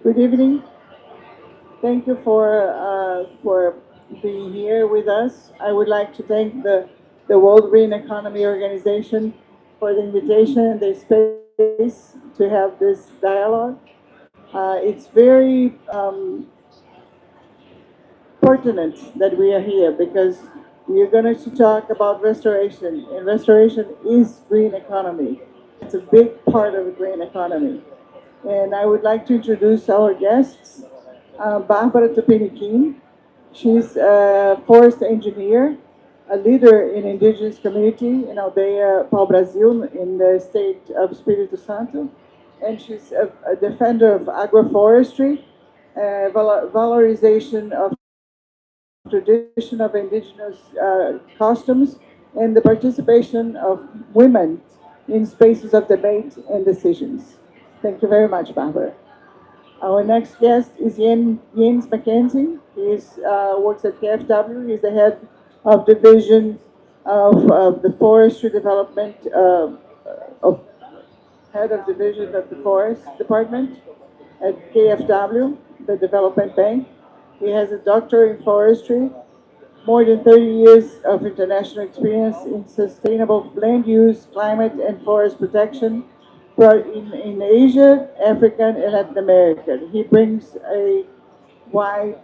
Good evening. Thank you for being here with us. I would like to thank the World Green Economy Organization for the invitation and the space to have this dialogue. It's very pertinent that we are here because we are going to talk about restoration, and restoration is green economy. It's a big part of the green economy. And I would like to introduce our guests, Barbara Tupiniquim. She's a forest engineer, a leader in indigenous community in Aldeia Pau Brasil in the state of Espírito Santo. And she's a defender of agroforestry, valorization of tradition of indigenous customs, and the participation of women in spaces of debate and decisions. Thank you very much, Barbara. Our next guest is Jens McKenzie. He works at KfW. He's the head of division of the forestry development, of head of division of the forest department at KfW, the development bank. He has a doctorate in forestry, more than 30 years of international experience in sustainable land use, climate, and forest protection in Asia, Africa, and Latin America. He brings a wide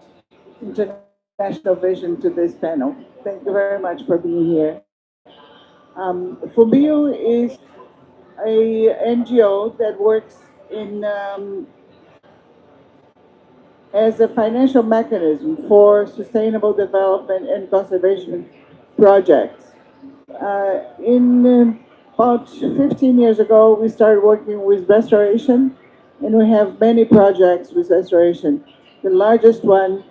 international vision to this panel. Thank you very much for being here. FUMBIO is a NGO that works in as a financial mechanism for sustainable development and conservation projects. In about 15 years ago, we started working with restoration, and we have many projects with restoration. The largest one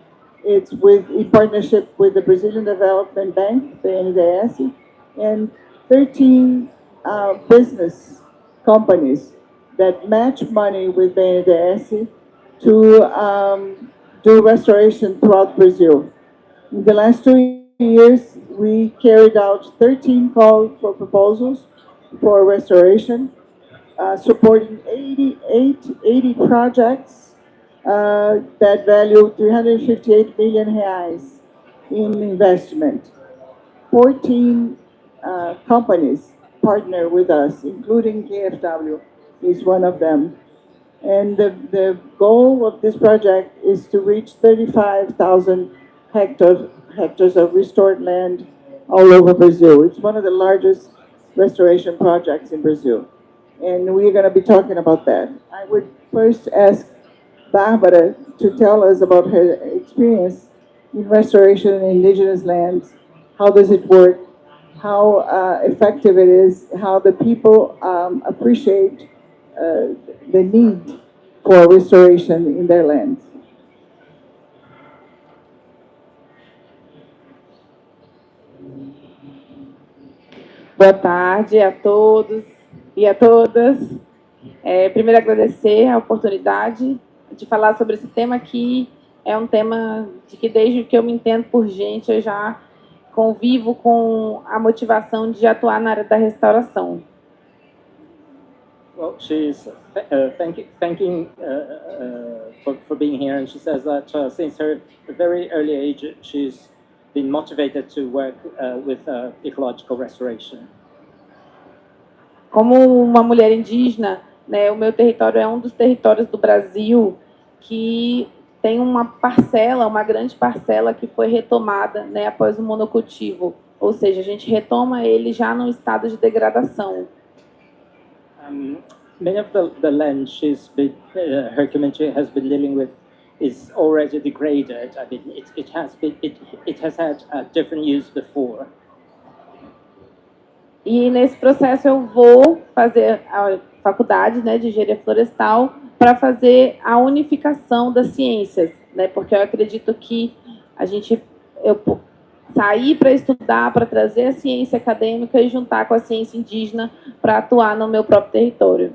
is in partnership with the Brazilian Development Bank, the NGOS, and 13 business companies that match money with the NGOS to do restoration throughout Brazil. In the last 2 years, we carried out 13 calls for proposals for restoration, supporting 80 projects that value 358 million reais in investment. 14 companies partner with us, including KfW is one of them. And the goal of this project is to reach 35,000 hectares of restored land all over Brazil. It's one of the largest restoration projects in Brazil. And we're going to be talking about that. I would first ask Barbara to tell us about her experience in restoration in indigenous lands. How does it work? How effective it is? How the people appreciate the need for restoration in their lands. Boa tarde a todos e a todas. Primeiro, agradecer a oportunidade de falar sobre esse tema que é um tema de que, desde que eu me entendo por gente, eu já convivo com a motivação de atuar na área da restauração. Well, she's thanking for being here, and she says that since her very early age, she's been motivated to work with ecological restoration. Como uma mulher indígena, né, o meu território é um dos territórios do Brasil que tem uma parcela, uma grande parcela que foi retomada, né, após o monocultivo. Ou seja, a gente retoma ele já num estado de degradação. Many of the land her community has been dealing with is already degraded. I mean, it has had a different use before. E nesse processo eu vou fazer a faculdade, né, de engenharia florestal para fazer a unificação das ciências, né, porque eu acredito que eu sair para estudar, para trazer a ciência acadêmica e juntar com a ciência indígena para atuar no meu próprio território.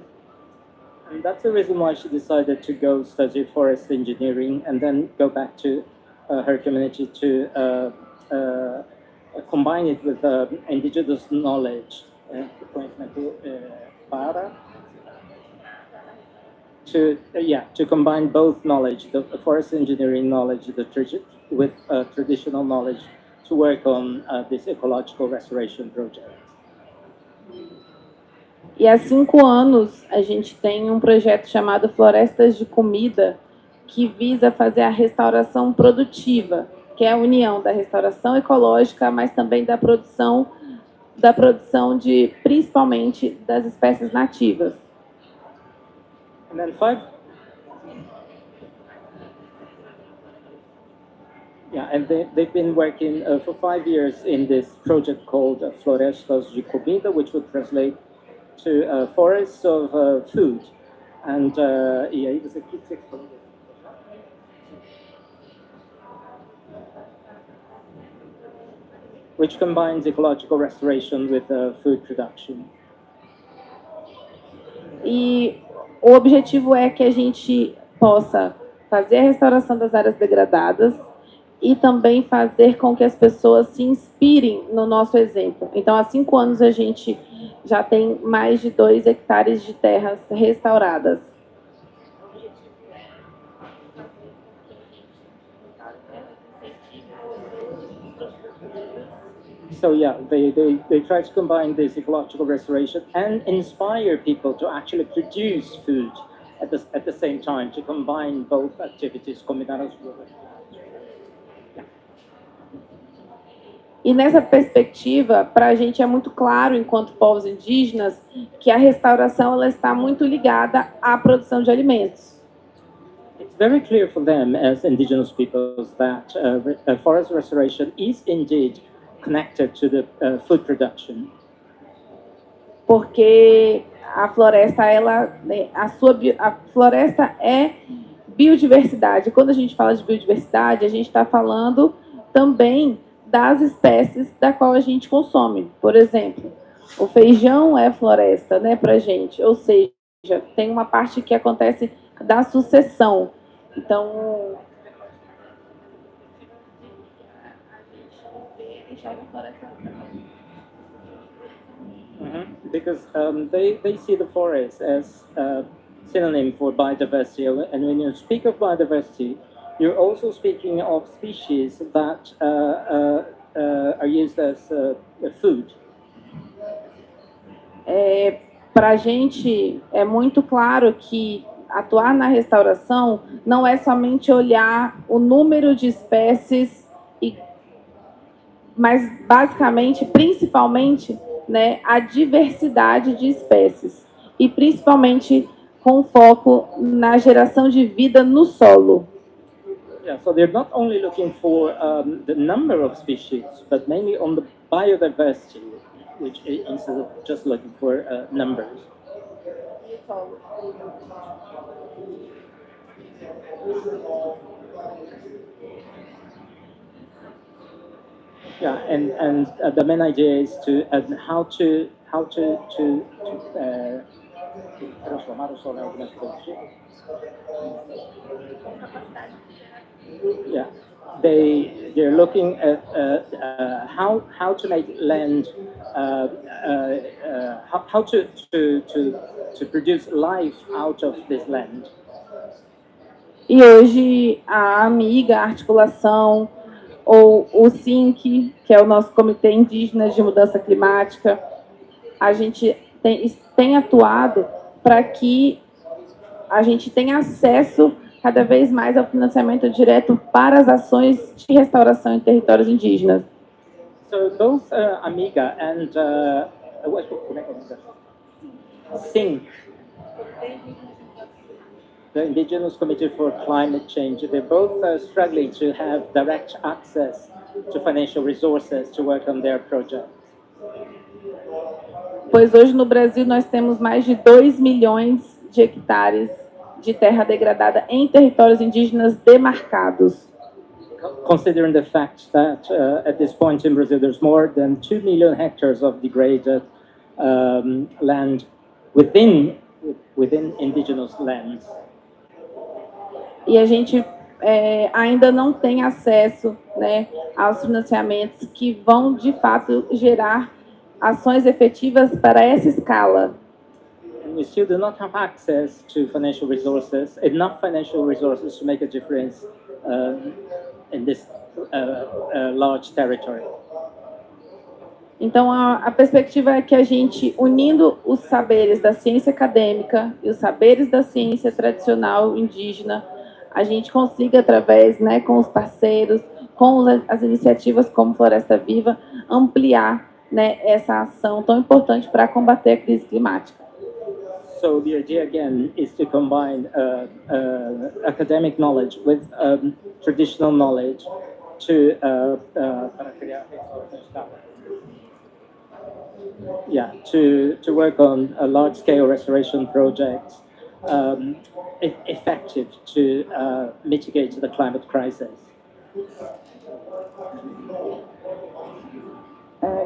And that's the reason why she decided to go study forest engineering and then go back to her community to combine it with indigenous knowledge, to combine both knowledge, the forest engineering knowledge, with traditional knowledge to work on this ecological restoration project. E há 5 anos a gente tem um projeto chamado Florestas de Comida, que visa fazer a restauração produtiva, que é a união da restauração ecológica, mas também da produção de, principalmente, das espécies nativas. And then they've been working for 5 years in this project called Florestas de Comida, which would translate to forests of food. And which combines ecological restoration with food production. E o objetivo é que a gente possa fazer a restauração das áreas degradadas e também fazer com que as pessoas se inspirem no nosso exemplo. Então, há 5 anos a gente já tem mais de 2 hectares de terras restauradas. So yeah, they try to combine this ecological restoration and inspire people to actually produce food at the same time, to combine both activities, combinadas. E nessa perspectiva, para a gente é muito claro, enquanto povos indígenas, que a restauração ela está muito ligada à produção de alimentos. It's very clear for them as indigenous peoples that forest restoration is indeed connected to the food production. Porque a floresta, a floresta é biodiversidade. Quando a gente fala de biodiversidade, a gente está falando também das espécies da qual a gente consome. Por exemplo, o feijão é floresta, né, para a gente. Ou seja, tem uma parte que acontece da sucessão. Então, Because they see the forest as a synonym for biodiversity, and when you speak of biodiversity, you're also speaking of species that are used as food. Para a gente é muito claro que atuar na restauração não é somente olhar o número de espécies, mas basicamente, principalmente, né, a diversidade de espécies e principalmente com foco na geração de vida no solo. Yeah, so they're not only looking for the number of species, but mainly on the biodiversity, which instead of just looking for numbers. Yeah, and the main idea is to how to transformar o solo em algumas coisas. Yeah, they're looking at how to make land, how to produce life out of this land. E hoje a amiga, a articulação, ou o SINC, que é o nosso Comitê Indígena de Mudança Climática, a gente tem atuado para que a gente tenha acesso cada vez mais ao financiamento direto para as ações de restauração em territórios indígenas. So both Amiga and SINC, the Indigenous Committee for Climate Change, they're both struggling to have direct access to financial resources to work on their projects. Pois hoje no Brasil nós temos mais de 2 milhões de hectares de terra degradada em territórios indígenas demarcados. Considering the fact that at this point in Brazil there's more than 2 million hectares of degraded land within indigenous lands. E a gente ainda não tem acesso, né, aos financiamentos que vão, de fato, gerar ações efetivas para essa escala. And we still do not have access to financial resources, enough financial resources to make a difference in this large territory. Então, a perspectiva é que a gente, unindo os saberes da ciência acadêmica e os saberes da ciência tradicional indígena, a gente consiga, através, né, com os parceiros, com as iniciativas como Floresta Viva, ampliar, né, essa ação tão importante para combater a crise climática. So the idea again is to combine academic knowledge with traditional knowledge to to work on a large-scale restoration project effective to mitigate the climate crisis.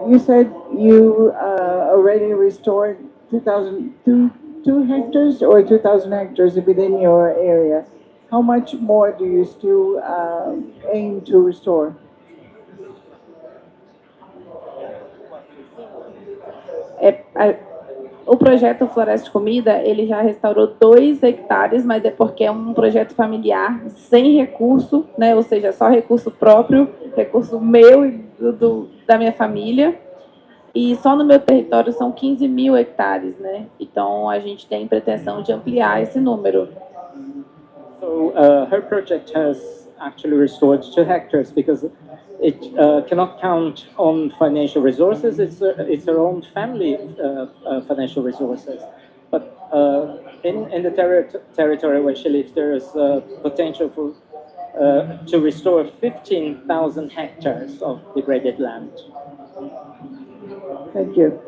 You said you already restored 2,002 hectares or 2,000 hectares within your area. How much more do you still aim to restore? O projeto Floresta de Comida, ele já restaurou 2 hectares, mas é porque é um projeto familiar, sem recurso, né? Ou seja, só recurso próprio, recurso meu e da minha família. E só no meu território são 15 mil hectares, né? Então, a gente tem pretensão de ampliar esse número. So her project has actually restored 2 hectares because it cannot count on financial resources. It's her own family financial resources. But in the territory where she lives, there is potential for to restore 15,000 hectares of degraded land. Thank you.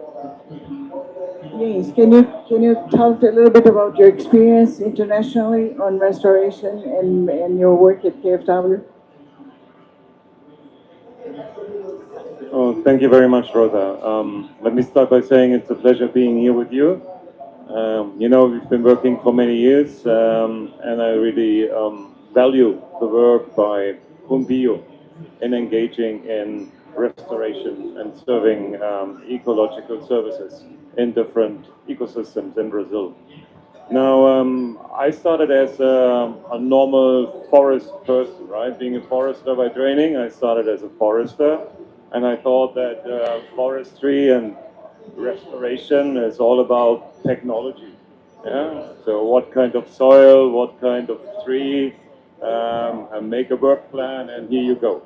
Yes, can you talk a little bit about your experience internationally on restoration and your work at KfW? Oh, thank you very much, Rosa. Let me start by saying it's a pleasure being here with you. You know, we've been working for many years, and I really value the work by Cumbio in engaging in restoration and serving ecological services in different ecosystems in Brazil. Now, I started as a normal forest person, right? Being a forester by training, I started as a forester, and I thought that forestry and restoration is all about technology. Yeah. So, what kind of soil, what kind of tree, and make a work plan, and here you go.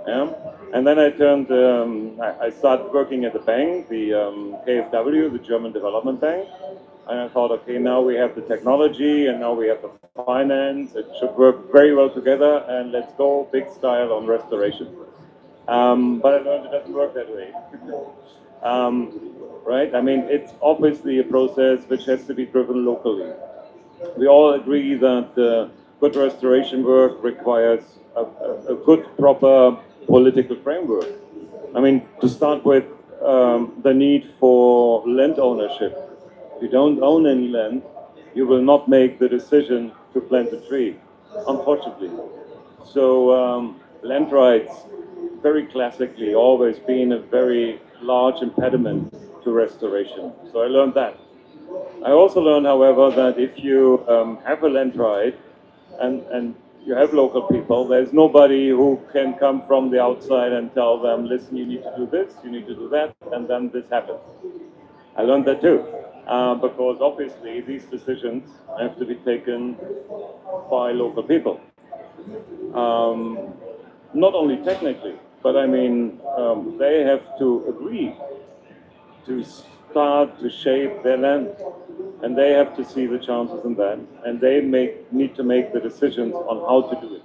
Yeah. And then I started working at the bank, the KfW, the German Development Bank. And I thought, okay, now we have the technology and now we have the finance. It should work very well together, and let's go big style on restoration. But I learned it doesn't work that way. Right? I mean, it's obviously a process which has to be driven locally. We all agree that good restoration work requires a good, proper political framework. I mean, to start with, the need for land ownership. If you don't own any land, you will not make the decision to plant a tree, unfortunately. So, land rights, very classically, always been a very large impediment to restoration. So I learned that. I also learned, however, that if you have a land right and you have local people, there's nobody who can come from the outside and tell them, listen, you need to do this, you need to do that, and then this happens. I learned that too, because obviously these decisions have to be taken by local people. Not only technically, but I mean, they have to agree to start to shape their land, and they have to see the chances in that, and they need to make the decisions on how to do it.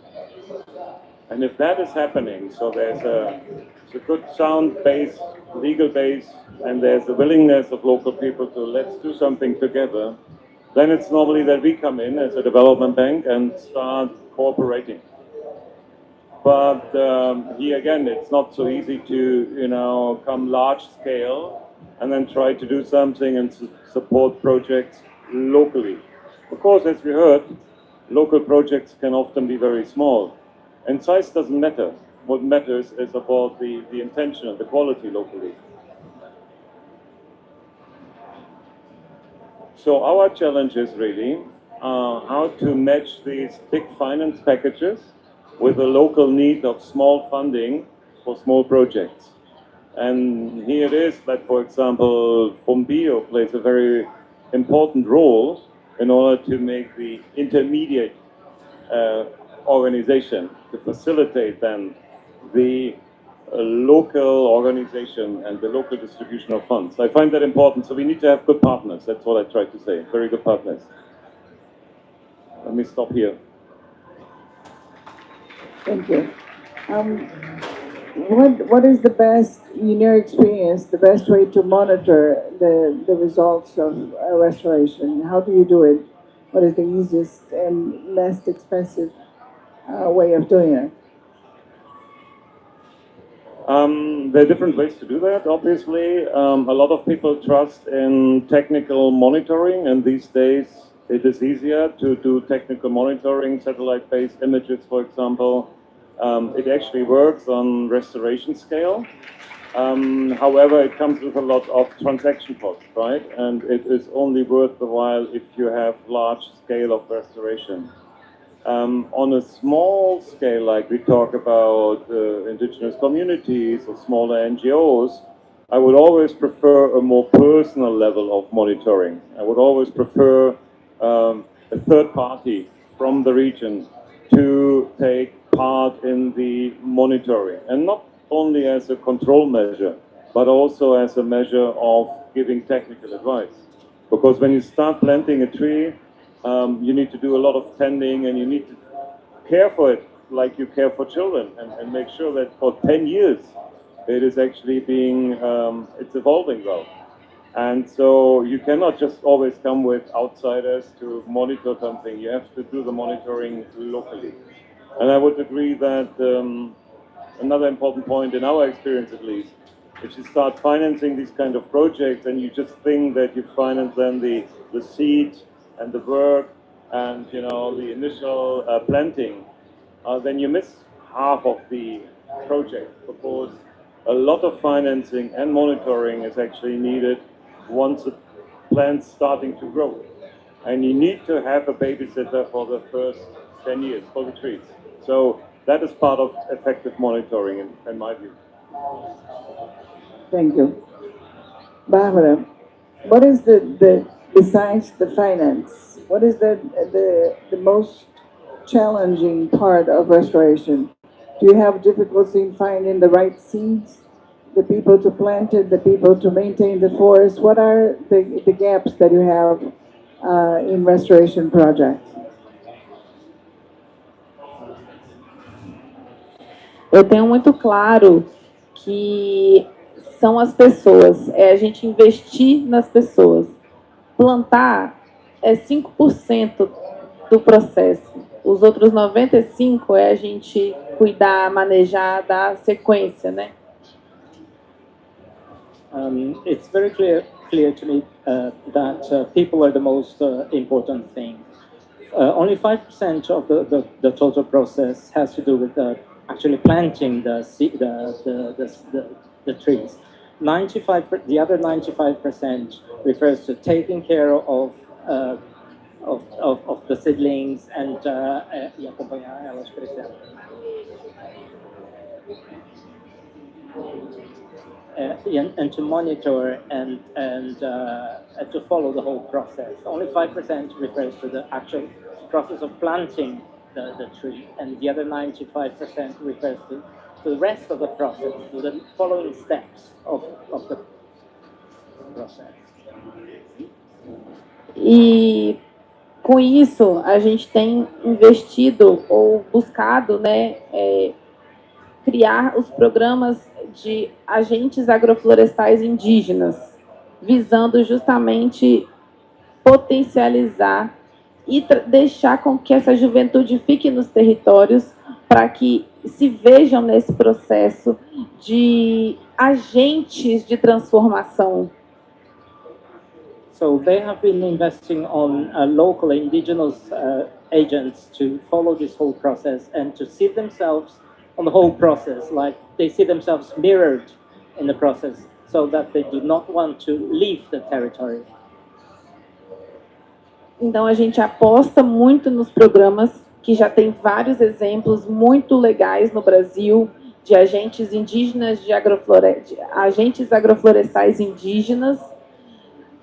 And if that is happening, so there's a good sound base, legal base, and there's a willingness of local people to let's do something together, then it's normally that we come in as a development bank and start cooperating. But here again, it's not so easy to, come large scale and then try to do something and support projects locally. Of course, as we heard, local projects can often be very small. And size doesn't matter. What matters is about the intention and the quality locally. So our challenge is really how to match these big finance packages with the local need of small funding for small projects. And here it is that, for example, Fombio plays a very important role in order to make the intermediate organization to facilitate then the local organization and the local distribution of funds. I find that important. So we need to have good partners. That's what I tried to say. Very good partners. Let me stop here. Thank you. What is the best, in your experience, the best way to monitor the results of restoration? How do you do it? What is the easiest and least expensive way of doing it? There are different ways to do that, obviously. A lot of people trust in technical monitoring, and these days It is easier to do technical monitoring, satellite-based images, for example. It actually works on restoration scale. However, it comes with a lot of transaction costs, right? And it is only worth the while if you have large scale of restoration. On a small scale, like we talk about indigenous communities or smaller NGOs, I would always prefer a more personal level of monitoring. I would always prefer a third party from the region to take part in the monitoring, and not only as a control measure, but also as a measure of giving technical advice. Because when you start planting a tree, you need to do a lot of tending, and you need to care for it like you care for children, and make sure that for 10 years it is actually being, it's evolving well. And so you cannot just always come with outsiders to monitor something. You have to do the monitoring locally. And I would agree that another important point in our experience at least, if you start financing these kind of projects and you just think that you finance then the seed and the work and the initial planting, then you miss half of the project, because a lot of financing and monitoring is actually needed once the plant's starting to grow. And you need to have a babysitter for the first 10 years for the trees. So that is part of effective monitoring in my view. Thank you. Barbara, what is besides the finance, what is the most challenging part of restoration? Do you have difficulty in finding the right seeds, the people to plant it, the people to maintain the forest? What are the gaps that you have in restoration projects? Eu tenho muito claro que são as pessoas, é a gente investir nas pessoas. Plantar é 5% do processo. Os outros 95% é a gente cuidar, manejar, dar sequência, né? It's very clear to me that people are the most important thing. Only 5% of the total process has to do with actually planting the trees. 95, the other 95% refers to taking care of the seedlings and e acompanhar elas crescendo. And to monitor and to follow the whole process. Only 5% refers to the actual process of planting the tree, and the other 95% refers to the rest of the process, to the following steps of the process. E com isso a gente tem investido ou buscado, né, criar os programas de agentes agroflorestais indígenas, visando justamente potencializar e deixar com que essa juventude fique nos territórios para que se vejam nesse processo de agentes de transformação. So they have been investing on local indigenous agents to follow this whole process and to see themselves on the whole process, like they see themselves mirrored in the process, so that they do not want to leave the territory. Então a gente aposta muito nos programas que já tem vários exemplos muito legais no Brasil de agentes indígenas agentes agroflorestais indígenas,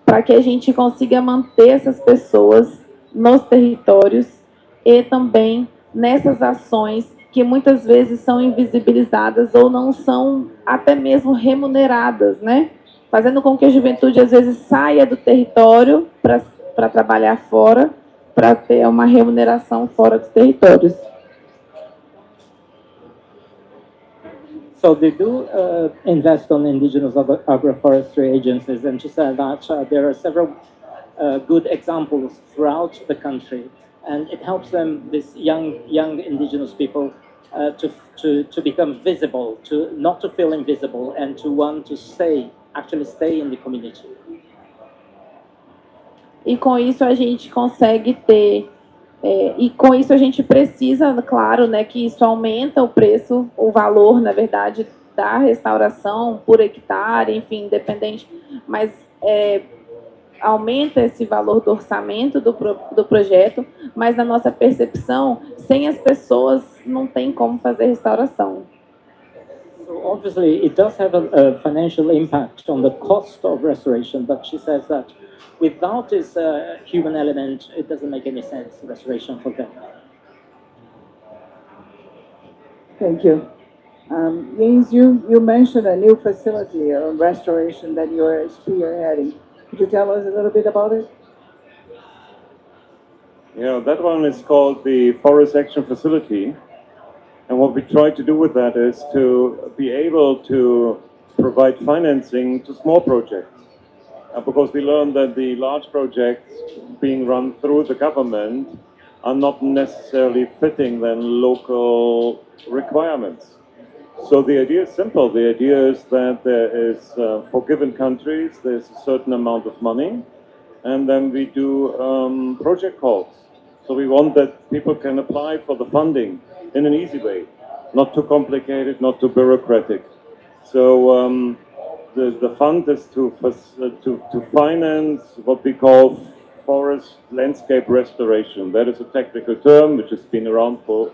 para que a gente consiga manter essas pessoas nos territórios e também nessas ações que muitas vezes são invisibilizadas ou não são até mesmo remuneradas, né? Fazendo com que a juventude às vezes saia do território para trabalhar fora, para ter uma remuneração fora dos territórios. So they do invest on indigenous agroforestry agencies, and she said that there are several good examples throughout the country, and it helps them, these young indigenous people, to become visible, to not to feel invisible, and to want to actually stay in the community. e com isso a gente consegue ter, e com isso a gente precisa, claro, né, que isso aumenta o preço, o valor, na verdade, da restauração por hectare, enfim, independente, mas aumenta esse valor do orçamento do projeto, mas na nossa percepção, sem as pessoas não tem como fazer restauração. So obviously, it does have a financial impact on the cost of restoration, but she says that without this human element, it doesn't make any sense, restoration for them. Thank you. Jens, you mentioned a new facility of restoration that you are spearheading. Could you tell us a little bit about it? Yeah, that one is called the Forest Action Facility. And what we try to do with that is to be able to provide financing to small projects. Because we learned that the large projects being run through the government are not necessarily fitting then local requirements. So the idea is simple. The idea is that there is, for given countries, there's a certain amount of money, and then we do project calls. So we want that people can apply for the funding in an easy way, not too complicated, not too bureaucratic. So the fund is to finance what we call forest landscape restoration. That is a technical term which has been around for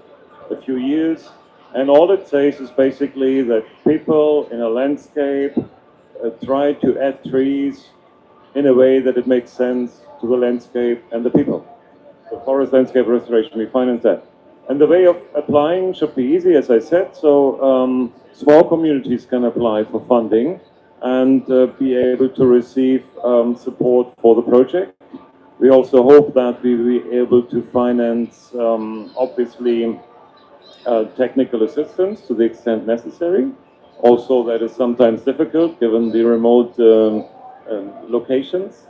a few years. And all it says is basically that people in a landscape try to add trees in a way that it makes sense to the landscape and the people. So forest landscape restoration, we finance that. And the way of applying should be easy, as I said. So small communities can apply for funding and be able to receive support for the project. We also hope that we will be able to finance, obviously, technical assistance to the extent necessary. Also, that is sometimes difficult given the remote locations.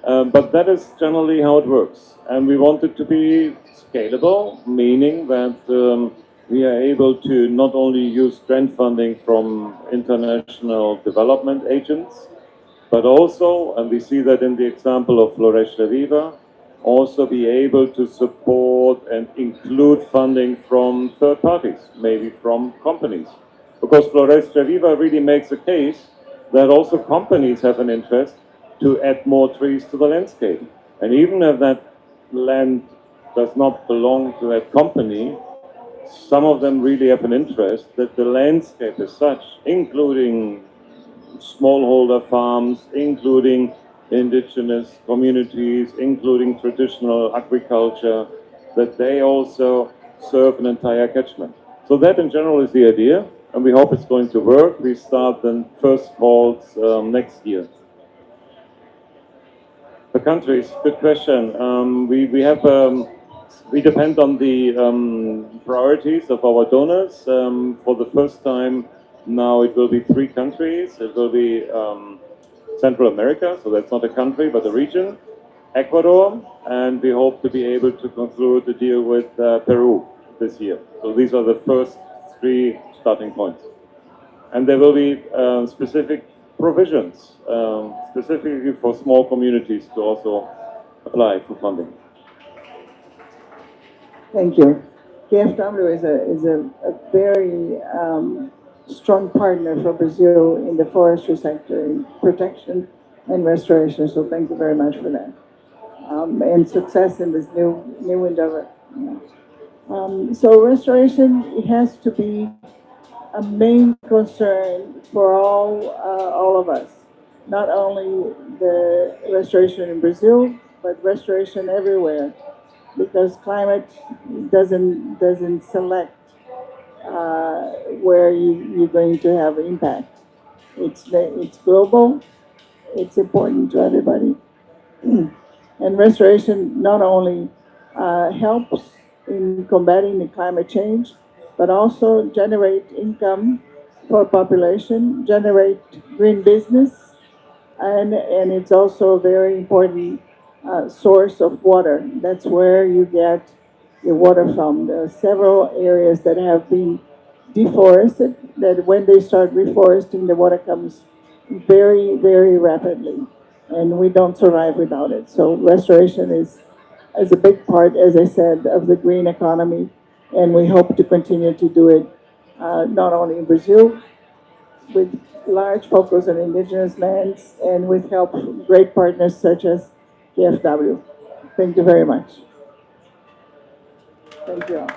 But that is generally how it works. And we want it to be scalable, meaning that we are able to not only use grant funding from international development agents, but also, and we see that in the example of Floresta Viva, also be able to support and include funding from third parties, maybe from companies. Because Floresta Viva really makes a case that also companies have an interest to add more trees to the landscape. And even if that land does not belong to that company, some of them really have an interest that the landscape as such, including smallholder farms, including indigenous communities, including traditional agriculture, that they also serve an entire catchment. So that in general is the idea, and we hope it's going to work. We start the first calls next year. The countries, good question. We depend on the priorities of our donors. For the first time now, it will be 3 countries. It will be Central America, so that's not a country but a region, Ecuador, and we hope to be able to conclude the deal with Peru this year. So these are the first 3 starting points. And there will be specific provisions, specifically for small communities to also apply for funding. Thank you. KfW is a very strong partner for Brazil in the forestry sector, in protection and restoration. So thank you very much for that. And success in this new endeavor. So restoration, it has to be a main concern for all of us. Not only the restoration in Brazil, but restoration everywhere, because climate doesn't select where you're going to have impact. It's global. It's important to everybody. And restoration not only helps in combating the climate change, but also generate income for population, generate green business, and it's also a very important source of water. That's where you get your water from. There are several areas that have been deforested, that when they start reforesting, the water comes very, very rapidly. and we don't survive without it. So restoration is a big part, as I said, of the green economy, and we hope to continue to do it not only in Brazil, with large focus on indigenous lands, and with help from great partners such as KfW. Thank you very much. Thank you all.